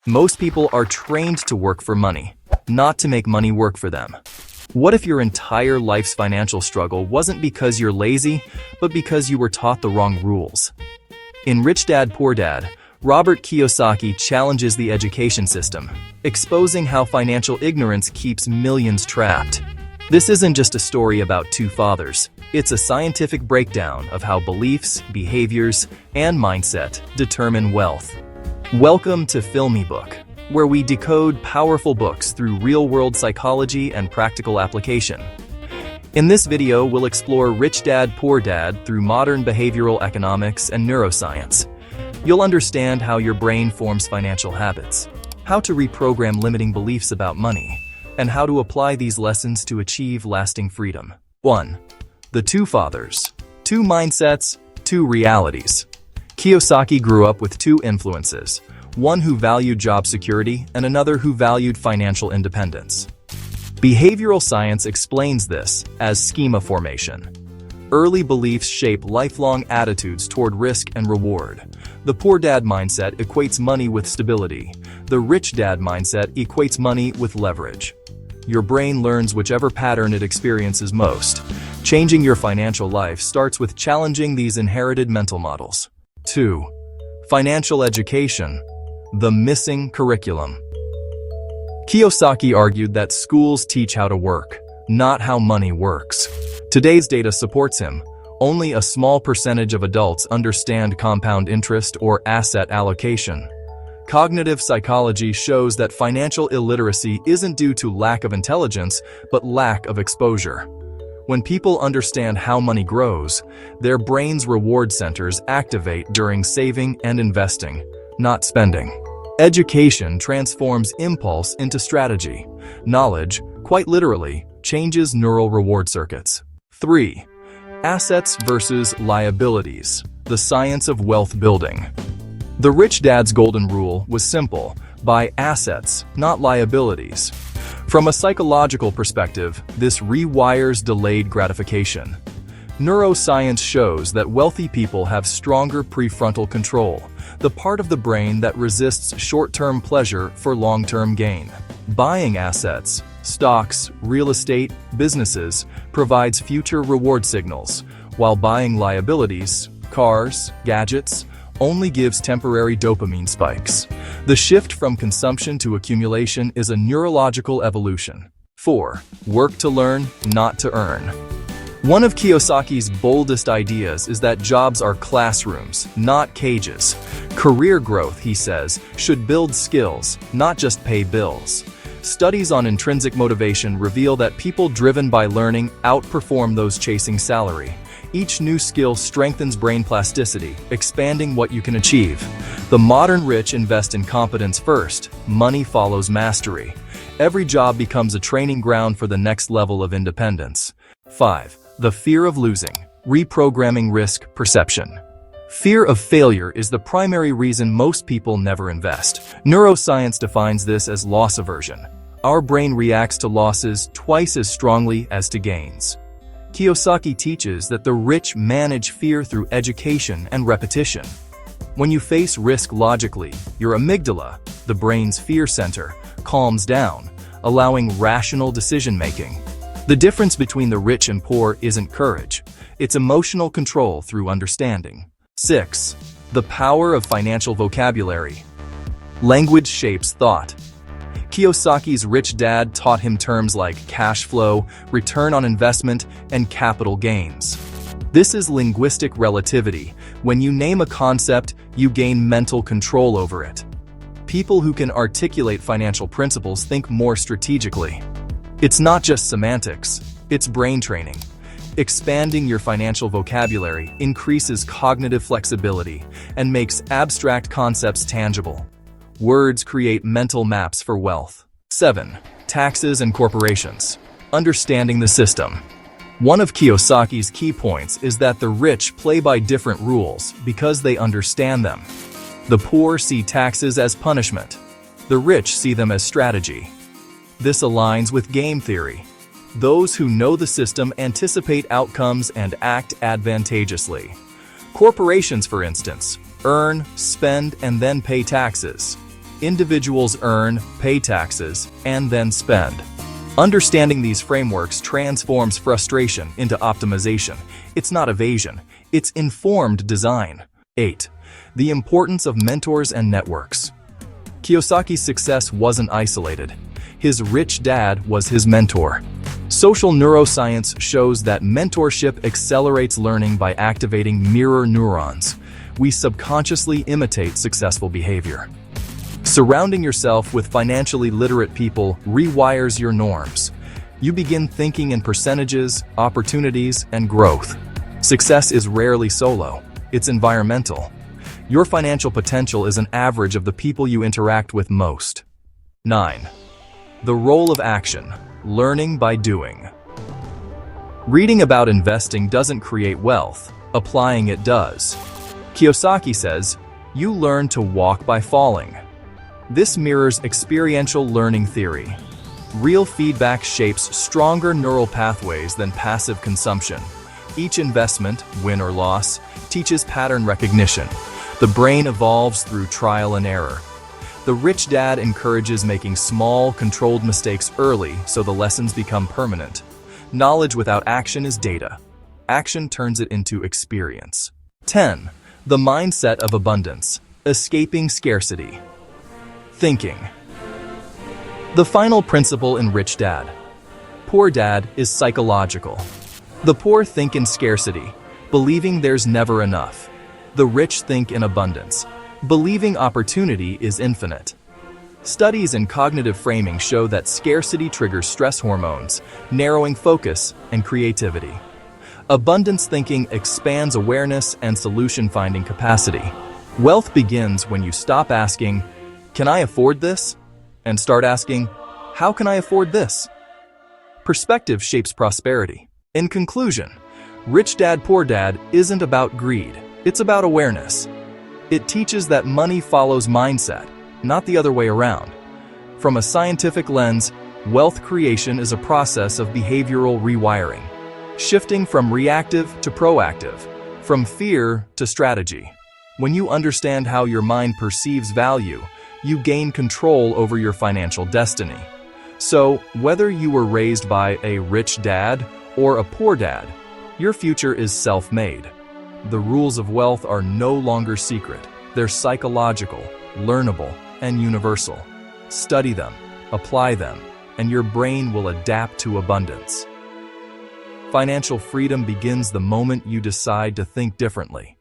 Most people are trained to work for money, not to make money work for them. What if your entire life's financial struggle wasn't because you're lazy, but because you were taught the wrong rules? In Rich Dad, Poor Dad, Robert Kiyosaki challenges the education system, exposing how financial ignorance keeps millions trapped. This isn't just a story about two fathers. It's a scientific breakdown of how beliefs, behaviors, and mindset determine wealth. Welcome to Filmy Book, where we decode powerful books through real-world psychology and practical application. In this video, we'll explore Rich Dad, Poor Dad through modern behavioral economics and neuroscience. You'll understand how your brain forms financial habits, how to reprogram limiting beliefs about money, and how to apply these lessons to achieve lasting freedom. 1. The Two Fathers. Two mindsets, two realities. Kiyosaki grew up with two influences, one who valued job security and another who valued financial independence. Behavioral science explains this as schema formation. Early beliefs shape lifelong attitudes toward risk and reward. The poor dad mindset equates money with stability. The rich dad mindset equates money with leverage. Your brain learns whichever pattern it experiences most. Changing your financial life starts with challenging these inherited mental models. 2. Financial education. The missing curriculum. Kiyosaki argued that schools teach how to work, not how money works. Today's data supports him. Only a small percentage of adults understand compound interest or asset allocation. Cognitive psychology shows that financial illiteracy isn't due to lack of intelligence, but lack of exposure. When people understand how money grows, their brain's reward centers activate during saving and investing, not spending. Education transforms impulse into strategy. Knowledge, quite literally, changes neural reward circuits. 3. Assets versus liabilities. The science of wealth building. The rich dad's golden rule was simple: buy assets, not liabilities. From a psychological perspective, this rewires delayed gratification. Neuroscience shows that wealthy people have stronger prefrontal control, the part of the brain that resists short-term pleasure for long-term gain. Buying assets, stocks, real estate, businesses, provides future reward signals, while buying liabilities, cars, gadgets, only gives temporary dopamine spikes. The shift from consumption to accumulation is a neurological evolution. 4. Work to learn, not to earn. One of Kiyosaki's boldest ideas is that jobs are classrooms, not cages. Career growth, he says, should build skills, not just pay bills. Studies on intrinsic motivation reveal that people driven by learning outperform those chasing salary. Each new skill strengthens brain plasticity, expanding what you can achieve. The modern rich invest in competence first. Money follows mastery. Every job becomes a training ground for the next level of independence. 5. The fear of losing. Reprogramming risk perception. Fear of failure is the primary reason most people never invest. Neuroscience defines this as loss aversion. Our brain reacts to losses twice as strongly as to gains. Kiyosaki teaches that the rich manage fear through education and repetition. When you face risk logically, your amygdala, the brain's fear center, calms down, allowing rational decision-making. The difference between the rich and poor isn't courage, it's emotional control through understanding. 6. The power of financial vocabulary. Language shapes thought. Kiyosaki's rich dad taught him terms like cash flow, return on investment, and capital gains. This is linguistic relativity. When you name a concept, you gain mental control over it. People who can articulate financial principles think more strategically. It's not just semantics, it's brain training. Expanding your financial vocabulary increases cognitive flexibility and makes abstract concepts tangible. Words create mental maps for wealth. 7. Taxes and corporations. Understanding the system. One of Kiyosaki's key points is that the rich play by different rules because they understand them. The poor see taxes as punishment. The rich see them as strategy. This aligns with game theory. Those who know the system anticipate outcomes and act advantageously. Corporations, for instance, earn, spend, and then pay taxes. Individuals earn, pay taxes, and then spend. Understanding these frameworks transforms frustration into optimization. It's not evasion, it's informed design. 8. The importance of mentors and networks. Kiyosaki's success wasn't isolated. His rich dad was his mentor. Social neuroscience shows that mentorship accelerates learning by activating mirror neurons. We subconsciously imitate successful behavior. Surrounding yourself with financially literate people rewires your norms. You begin thinking in percentages, opportunities, and growth. Success is rarely solo. It's environmental. Your financial potential is an average of the people you interact with most. 9. The role of action. Learning by doing. Reading about investing doesn't create wealth. Applying it does. Kiyosaki says, "You learn to walk by falling." This mirrors experiential learning theory. Real feedback shapes stronger neural pathways than passive consumption. Each investment, win or loss, teaches pattern recognition. The brain evolves through trial and error. The rich dad encourages making small, controlled mistakes early so the lessons become permanent. Knowledge without action is data. Action turns it into experience. 10. The mindset of abundance. Escaping scarcity. Thinking. The final principle in Rich Dad. Poor Dad is psychological. The poor think in scarcity, believing there's never enough. The rich think in abundance, believing opportunity is infinite. Studies in cognitive framing show that scarcity triggers stress hormones, narrowing focus and creativity. Abundance thinking expands awareness and solution-finding capacity. Wealth begins when you stop asking, "Can I afford this?" and start asking, "How can I afford this?" Perspective shapes prosperity. In conclusion, Rich Dad, Poor Dad isn't about greed. It's about awareness. It teaches that money follows mindset, not the other way around. From a scientific lens, wealth creation is a process of behavioral rewiring, shifting from reactive to proactive, from fear to strategy. When you understand how your mind perceives value, you gain control over your financial destiny. So, whether you were raised by a rich dad or a poor dad, your future is self-made. The rules of wealth are no longer secret. They're psychological, learnable, and universal. Study them, apply them, and your brain will adapt to abundance. Financial freedom begins the moment you decide to think differently.